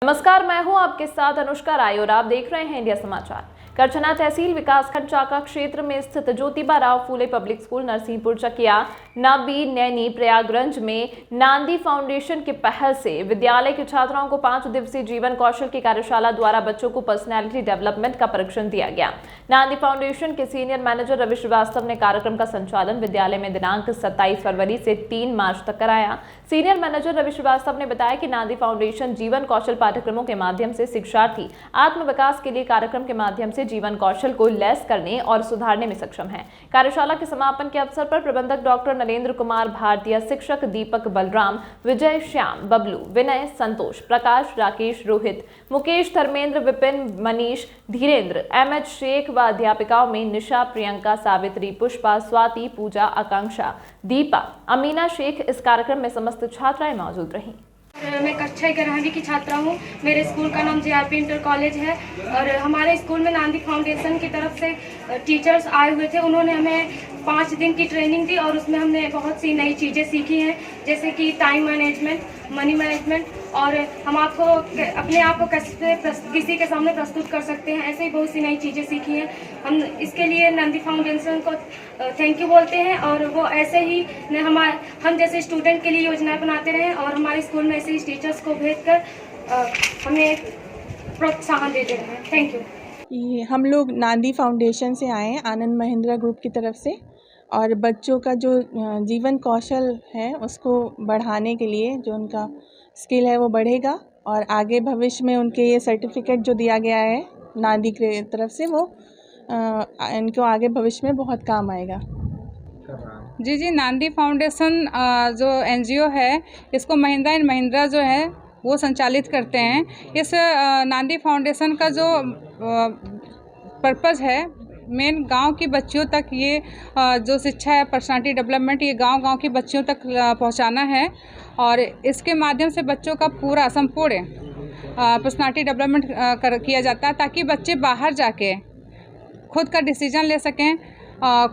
नमस्कार, मैं हूं आपके साथ अनुष्का राय और आप देख रहे हैं इंडिया समाचार। करछना तहसील विकासखंड चाका क्षेत्र में स्थित ज्योतिबा राव फूले पब्लिक स्कूल नरसिंहपुर चकिया नबी नैनी प्रयागराज में नांदी फाउंडेशन के पहल से विद्यालय के छात्राओं को 5 दिवसीय जीवन कौशल की कार्यशाला द्वारा बच्चों को पर्सनैलिटी डेवलपमेंट का प्रशिक्षण दिया गया। नांदी फाउंडेशन के सीनियर मैनेजर रवि श्रीवास्तव ने कार्यक्रम का संचालन विद्यालय में दिनांक 27 फरवरी से 3 मार्च तक कराया। सीनियर मैनेजर रवि श्रीवास्तव ने बताया कि नांदी फाउंडेशन जीवन कौशल पाठ्यक्रमों के माध्यम से शिक्षार्थी आत्म विकास के लिए कार्यक्रम के माध्यम से जीवन कौशल को लैस करने और सुधारने में सक्षम है। कार्यशाला के समापन के अवसर पर प्रबंधक डॉक्टर नरेंद्र कुमार भारतीय, शिक्षक दीपक बलराम, विजय, श्याम, बबलू, विनय, संतोष, प्रकाश, राकेश, रोहित, मुकेश, धर्मेंद्र, विपिन, मनीष, धीरेन्द्र, एमएच शेख व अध्यापिकाओं में निशा, प्रियंका, सावित्री, पुष्पा, स्वाति, पूजा, आकांक्षा, दीपा, अमीना शेख इस कार्यक्रम में समस्त छात्राएं मौजूद रहीं। मैं कक्षा 11वीं की छात्रा हूँ। मेरे स्कूल का नाम जेआरपी इंटर कॉलेज है और हमारे स्कूल में नांदी फाउंडेशन की तरफ से टीचर्स आए हुए थे। उन्होंने हमें 5 दिन की ट्रेनिंग दी और उसमें हमने बहुत सी नई चीज़ें सीखी हैं, जैसे कि टाइम मैनेजमेंट, मनी मैनेजमेंट और हम आपको अपने आप को कैसे किसी के सामने प्रस्तुत कर सकते हैं, ऐसे ही बहुत सी नई चीज़ें सीखी हैं। हम इसके लिए नांदी फाउंडेशन को थैंक यू बोलते हैं और वो ऐसे ही हम जैसे स्टूडेंट के लिए योजनाएं बनाते रहें और हमारे स्कूल में ऐसे ही टीचर्स को भेजकर हमें प्रोत्साहन देते रहें। Thank you. हम लोग नांदी फाउंडेशन से आए हैं, आनंद महिंद्रा ग्रुप की तरफ से, और बच्चों का जो जीवन कौशल है उसको बढ़ाने के लिए जो उनका स्किल है वो बढ़ेगा और आगे भविष्य में उनके ये सर्टिफिकेट जो दिया गया है नांदी की तरफ से वो इनको आगे भविष्य में बहुत काम आएगा। जी, नांदी फाउंडेशन जो एनजीओ है इसको महिंद्रा एंड महिंद्रा जो है वो संचालित करते हैं। इस नांदी फाउंडेशन का जो पर्पज़ है मेन गांव की बच्चियों तक ये जो शिक्षा है, पर्सनालिटी डेवलपमेंट, ये गांव की बच्चियों तक पहुंचाना है और इसके माध्यम से बच्चों का पूरा संपूर्ण पर्सनालिटी डेवलपमेंट किया जाता है ताकि बच्चे बाहर जाके खुद का डिसीजन ले सकें,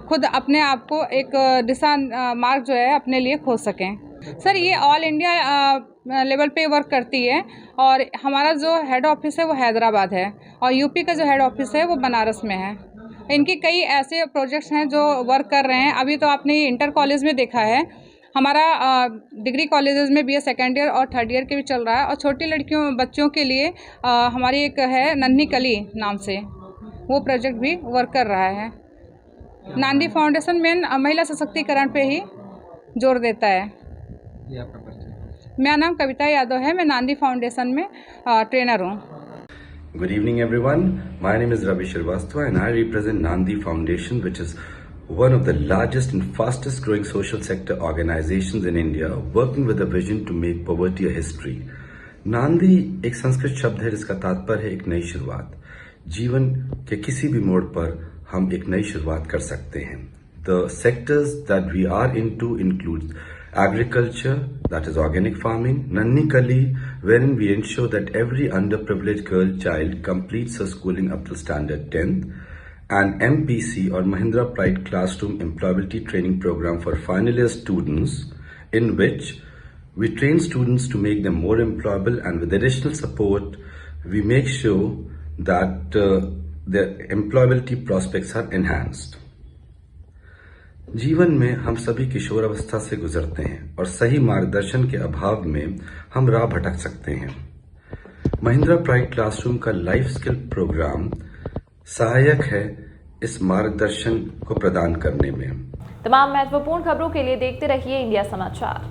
खुद अपने आप को एक दिशा मार्ग जो है अपने लिए खोज सकें। सर, ये ऑल इंडिया लेवल पे वर्क करती है और हमारा जो हेड ऑफिस है वो हैदराबाद है और यूपी का जो हेड ऑफिस है वो बनारस में है। इनके कई ऐसे प्रोजेक्ट्स हैं जो वर्क कर रहे हैं। अभी तो आपने इंटर कॉलेज में देखा है, हमारा डिग्री कॉलेजेस में BA सेकेंड ईयर और थर्ड ईयर के भी चल रहा है और छोटी लड़कियों बच्चों के लिए हमारी एक है नन्ही कली नाम से, वो प्रोजेक्ट भी वर्क कर रहा है। नांदी फाउंडेशन मेन महिला सशक्तिकरण पे ही जोर देता है। मेरा नाम कविता यादव है, मैं नांदी फाउंडेशन में ट्रेनर हूँ। Good evening everyone, my name is Ravi Shrivastava and I represent Nandi Foundation, which is one of the largest and fastest growing social sector organizations in India, working with a vision to make poverty a history. Nandi एक संस्कृत शब्द है जिसका तात्पर्य है एक नई शुरुआत। जीवन के किसी भी मोड़ पर हम एक नई शुरुआत कर सकते हैं। The sectors that we are into include agriculture, that is organic farming, Nanni Kali, wherein we ensure that every underprivileged girl child completes her schooling up to standard 10th, and MPC or Mahindra Pride Classroom Employability Training Program for final year students, in which we train students to make them more employable, and with additional support, we make sure that their employability prospects are enhanced. जीवन में हम सभी किशोर अवस्था से गुजरते हैं और सही मार्गदर्शन के अभाव में हम राह भटक सकते हैं। महिंद्रा प्राइड क्लासरूम का लाइफ स्किल प्रोग्राम सहायक है इस मार्गदर्शन को प्रदान करने में। तमाम महत्वपूर्ण खबरों के लिए देखते रहिए इंडिया समाचार।